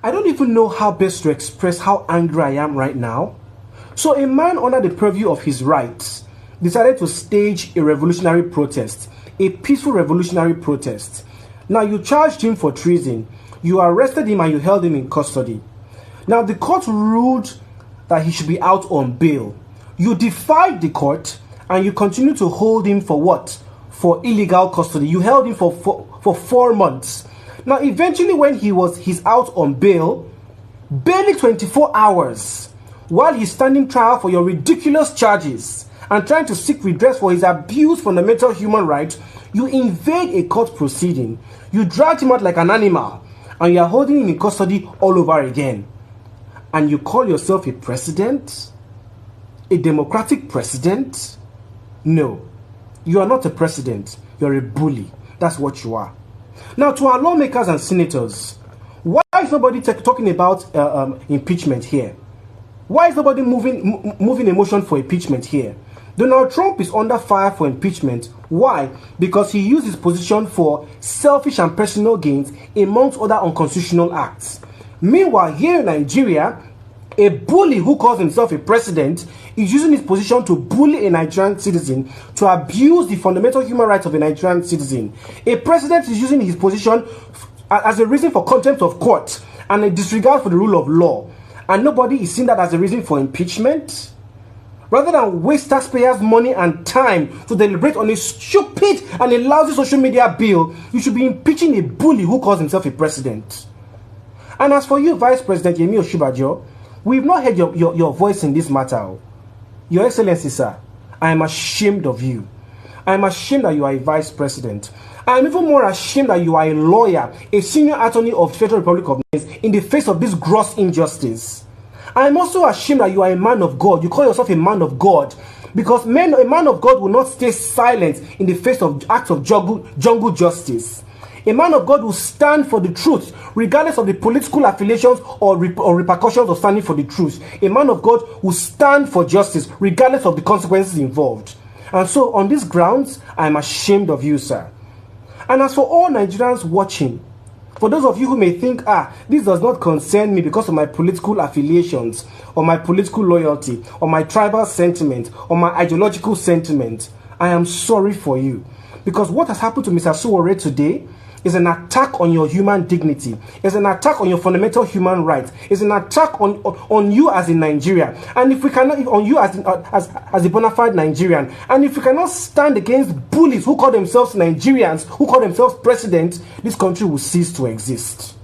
I don't even know how best to express how angry I am right now. So a man under the purview of his rights decided to stage a revolutionary protest, a peaceful revolutionary protest. Now you charged him for treason, you arrested him and you held him in custody. Now the court ruled that he should be out on bail. You defied the court and you continue to hold him for what? For illegal custody. You held him for 4 months. Now eventually when he's out on bail, barely 24 hours, while he's standing trial for your ridiculous charges and trying to seek redress for his abuse of fundamental human rights, you invade a court proceeding. You dragged him out like an animal and you are holding him in custody all over again. And you call yourself a president? A democratic president? No, you are not a president. You're a bully. That's what you are. Now, to our lawmakers and senators, why is nobody talking about impeachment here? Why is nobody moving a motion for impeachment here? Donald Trump is under fire for impeachment. Why? Because he used his position for selfish and personal gains amongst other unconstitutional acts. Meanwhile, here in Nigeria, a bully who calls himself a president is using his position to bully a Nigerian citizen, to abuse the fundamental human rights of a Nigerian citizen. A president is using his position as a reason for contempt of court and a disregard for the rule of law. And nobody is seeing that as a reason for impeachment. Rather than waste taxpayers' money and time to deliberate on a stupid and a lousy social media bill, you should be impeaching a bully who calls himself a president. And as for you, Vice President Yemi Osinbajo, we've not heard your voice in this matter. Your Excellency, sir, I am ashamed of you. I am ashamed that you are a vice president. I am even more ashamed that you are a lawyer, a senior attorney of the Federal Republic of Nigeria, in the face of this gross injustice. I am also ashamed that you are a man of God. You call yourself a man of God. Because a man of God will not stay silent in the face of acts of jungle justice. A man of God will stand for the truth, regardless of the political affiliations or repercussions of standing for the truth. A man of God will stand for justice, regardless of the consequences involved. And so, on these grounds, I am ashamed of you, sir. And as for all Nigerians watching, for those of you who may think, this does not concern me because of my political affiliations, or my political loyalty, or my tribal sentiment, or my ideological sentiment, I am sorry for you. Because what has happened to Mr. Sowore today is an attack on your human dignity. It's an attack on your fundamental human rights. It's an attack on you as a Nigerian. And if we cannot, on you as a bona fide Nigerian, and if we cannot stand against bullies who call themselves Nigerians, who call themselves presidents, this country will cease to exist.